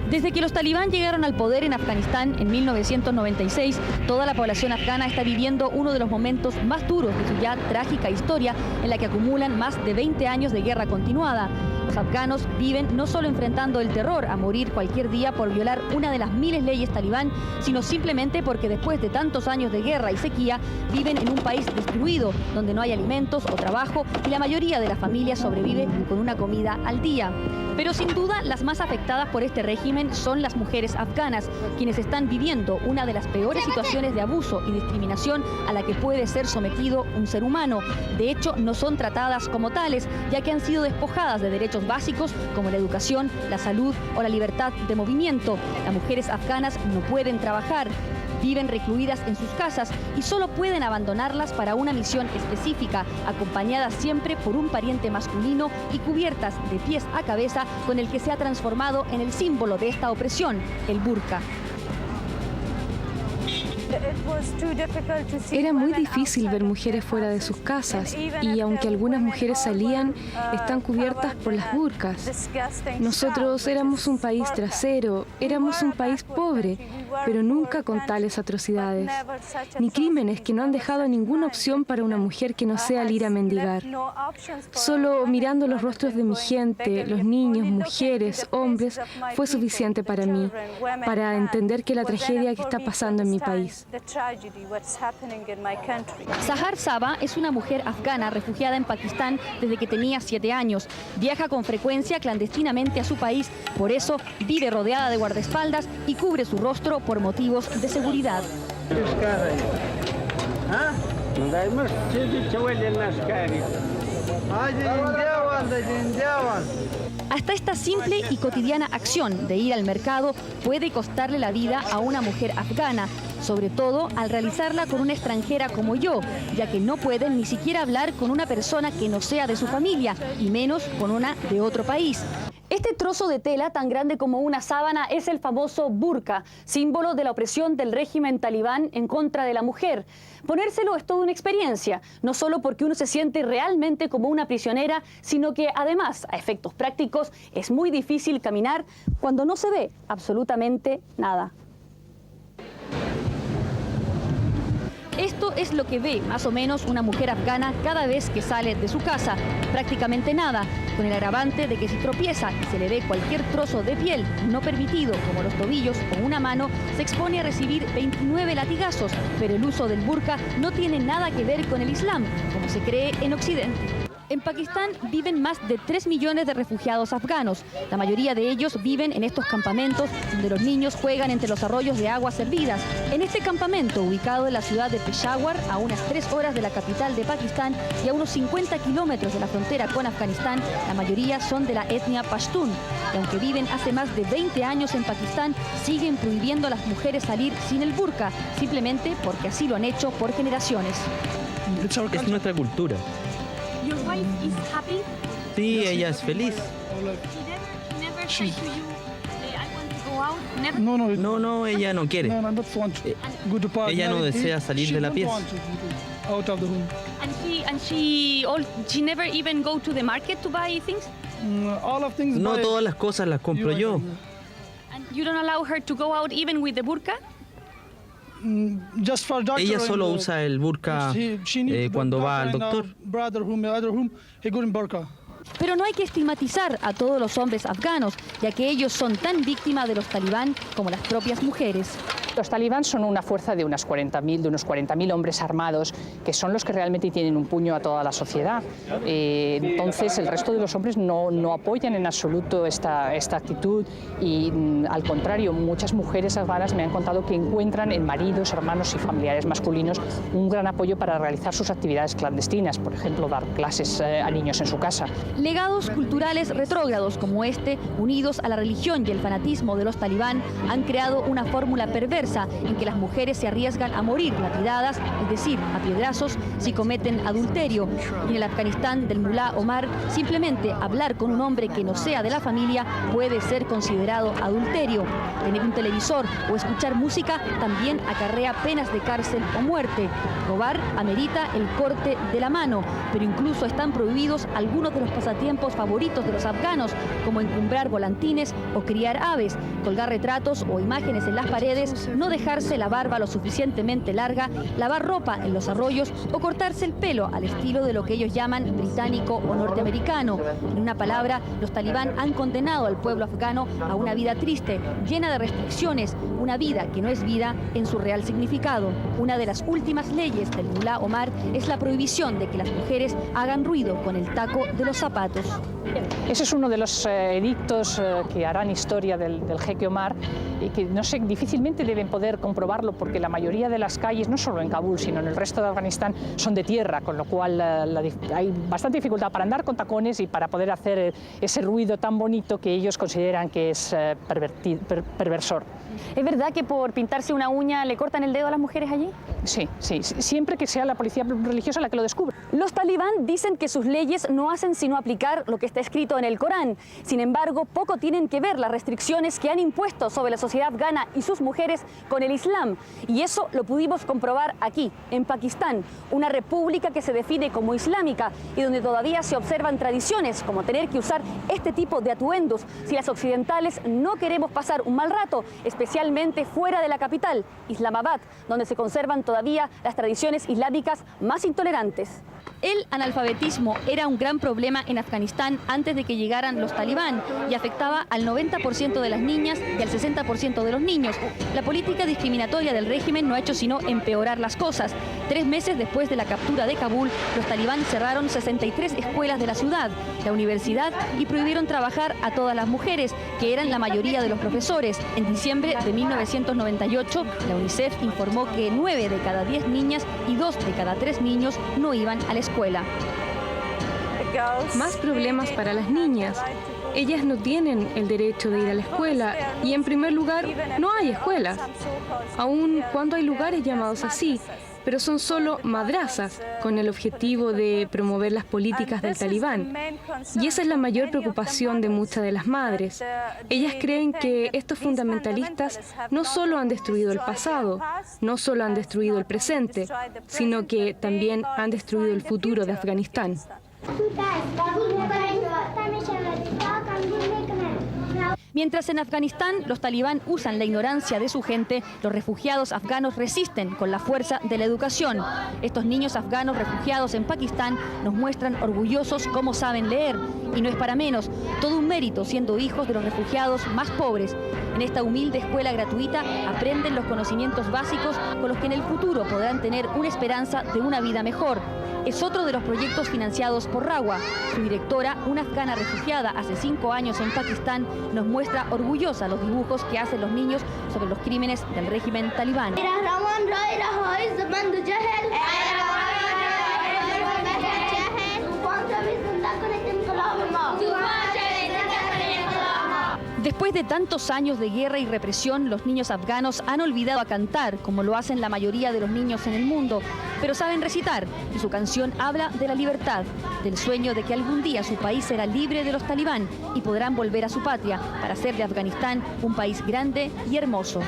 Desde que los talibán llegaron al poder en Afganistán en 1996, toda la población afgana está viviendo uno de los momentos más duros de su ya trágica historia, en la que acumulan más de 20 años de guerra continuada. Los afganos viven no solo enfrentando el terror a morir cualquier día por violar una de las miles leyes talibán, sino simplemente porque después de tantos años de guerra y sequía, viven en un país destruido, donde no hay alimentos o trabajo y la mayoría de la familia sobrevive con una comida al día. Pero sin duda, las más afectadas por este régimen son las mujeres afganas, quienes están viviendo una de las peores situaciones de abuso y discriminación a la que puede ser sometido un ser humano. De hecho, no son tratadas como tales, ya que han sido despojadas de derechos básicos como la educación, la salud o la libertad de movimiento. Las mujeres afganas no pueden trabajar, viven recluidas en sus casas y solo pueden abandonarlas para una misión específica, acompañadas siempre por un pariente masculino y cubiertas de pies a cabeza con el que se ha transformado en el símbolo de esta opresión, el burka. Era muy difícil ver mujeres fuera de sus casas y aunque algunas mujeres salían, están cubiertas por las burkas. Nosotros éramos un país trasero, éramos un país pobre, pero nunca con tales atrocidades, ni crímenes que no han dejado ninguna opción para una mujer que no sea el ir a mendigar. Solo mirando los rostros de mi gente, los niños, mujeres, hombres, fue suficiente para mí, para entender que la tragedia que está pasando en mi país. Sahar Saba es una mujer afgana refugiada en Pakistán desde que tenía 7 años. Viaja con frecuencia clandestinamente a su país, por eso vive rodeada de guardaespaldas y cubre su rostro por motivos de seguridad. Hasta esta simple y cotidiana acción de ir al mercado puede costarle la vida a una mujer afgana, sobre todo al realizarla con una extranjera como yo, ya que no pueden ni siquiera hablar con una persona que no sea de su familia, y menos con una de otro país. Este trozo de tela tan grande como una sábana es el famoso burka, símbolo de la opresión del régimen talibán en contra de la mujer. Ponérselo es toda una experiencia, no solo porque uno se siente realmente como una prisionera, sino que además, a efectos prácticos, es muy difícil caminar cuando no se ve absolutamente nada. Esto es lo que ve más o menos una mujer afgana cada vez que sale de su casa, prácticamente nada, con el agravante de que si tropieza y se le ve cualquier trozo de piel no permitido, como los tobillos o una mano, se expone a recibir 29 latigazos, pero el uso del burka no tiene nada que ver con el Islam, como se cree en Occidente. En Pakistán viven más de 3 millones de refugiados afganos. La mayoría de ellos viven en estos campamentos donde los niños juegan entre los arroyos de aguas hervidas. En este campamento, ubicado en la ciudad de Peshawar, a unas 3 horas de la capital de Pakistán y a unos 50 kilómetros de la frontera con Afganistán, la mayoría son de la etnia pashtun. Y aunque viven hace más de 20 años en Pakistán, siguen prohibiendo a las mujeres salir sin el burka, simplemente porque así lo han hecho por generaciones. Es nuestra cultura. Your wife is happy? Sí, ella es feliz. No, ella no quiere. Ella no desea salir de la pieza. And she never even go to the market to buy things? No todas las cosas las compro yo. And you don't allow her to go out even with the burka? Ella solo usa el burka cuando va al doctor. Pero no hay que estigmatizar a todos los hombres afganos, ya que ellos son tan víctimas de los talibán como las propias mujeres. Los talibán son una fuerza de unos 40.000 hombres armados, que son los que realmente tienen un puño a toda la sociedad. Entonces, el resto de los hombres no apoyan en absoluto esta actitud y, al contrario, muchas mujeres afganas me han contado que encuentran en maridos, hermanos y familiares masculinos un gran apoyo para realizar sus actividades clandestinas, por ejemplo, dar clases a niños en su casa. Legados culturales retrógrados como este, unidos a la religión y el fanatismo de los talibán, han creado una fórmula perversa fuerza en que las mujeres se arriesgan a morir lapidadas, es decir, a piedrazos, si cometen adulterio. Y en el Afganistán del mulá Omar, simplemente hablar con un hombre que no sea de la familia puede ser considerado adulterio. Tener un televisor o escuchar música también acarrea penas de cárcel o muerte. Robar amerita el corte de la mano, pero incluso están prohibidos algunos de los pasatiempos favoritos de los afganos, como encumbrar volantines o criar aves, colgar retratos o imágenes en las paredes, no dejarse la barba lo suficientemente larga, lavar ropa en los arroyos o cortarse el pelo al estilo de lo que ellos llaman británico o norteamericano. En una palabra, los talibán han condenado al pueblo afgano a una vida triste, llena de restricciones, una vida que no es vida en su real significado. Una de las últimas leyes del mulá Omar es la prohibición de que las mujeres hagan ruido con el taco de los zapatos. Ese es uno de los edictos que harán historia del jeque Omar y que no sé, difícilmente deben poder comprobarlo porque la mayoría de las calles, no solo en Kabul, sino en el resto de Afganistán, son de tierra, con lo cual hay bastante dificultad para andar con tacones y para poder hacer ese ruido tan bonito que ellos consideran que es perversor. ¿Es verdad que por pintarse una uña le cortan el dedo a las mujeres allí? Sí, siempre que sea la policía religiosa la que lo descubre. Los talibán dicen que sus leyes no hacen sino aplicar lo que está escrito en el Corán. Sin embargo, poco tienen que ver las restricciones que han impuesto sobre la sociedad afgana y sus mujeres con el Islam. Y eso lo pudimos comprobar aquí, en Pakistán, una república que se define como islámica y donde todavía se observan tradiciones como tener que usar este tipo de atuendos si las occidentales no queremos pasar un mal rato, especialmente fuera de la capital, Islamabad, donde se conservan todavía las tradiciones islámicas más intolerantes. El analfabetismo era un gran problema en Afganistán antes de que llegaran los talibán y afectaba al 90% de las niñas y al 60% de los niños. La política discriminatoria del régimen no ha hecho sino empeorar las cosas. 3 meses después de la captura de Kabul, los talibán cerraron 63 escuelas de la ciudad, la universidad y prohibieron trabajar a todas las mujeres, que eran la mayoría de los profesores. En diciembre de 1998, la UNICEF informó que 9 de cada 10 niñas y 2 de cada 3 niños no iban a la escuela. Más problemas para las niñas. Ellas no tienen el derecho de ir a la escuela y, en primer lugar, no hay escuelas. Aun cuando hay lugares llamados así, pero son solo madrazas, con el objetivo de promover las políticas del talibán. Y esa es la mayor preocupación de muchas de las madres. Ellas creen que estos fundamentalistas no solo han destruido el pasado, no solo han destruido el presente, sino que también han destruido el futuro de Afganistán. Mientras en Afganistán los talibán usan la ignorancia de su gente, los refugiados afganos resisten con la fuerza de la educación. Estos niños afganos refugiados en Pakistán nos muestran orgullosos cómo saben leer. Y no es para menos, todo un mérito siendo hijos de los refugiados más pobres. En esta humilde escuela gratuita aprenden los conocimientos básicos con los que en el futuro podrán tener una esperanza de una vida mejor. Es otro de los proyectos financiados por Rawa. Su directora, una afgana refugiada hace 5 años en Pakistán, nos muestra orgullosa los dibujos que hacen los niños sobre los crímenes del régimen talibán. Después de tantos años de guerra y represión, los niños afganos han olvidado a cantar, como lo hacen la mayoría de los niños en el mundo, pero saben recitar, y su canción habla de la libertad, del sueño de que algún día su país será libre de los talibán y podrán volver a su patria para hacer de Afganistán un país grande y hermoso.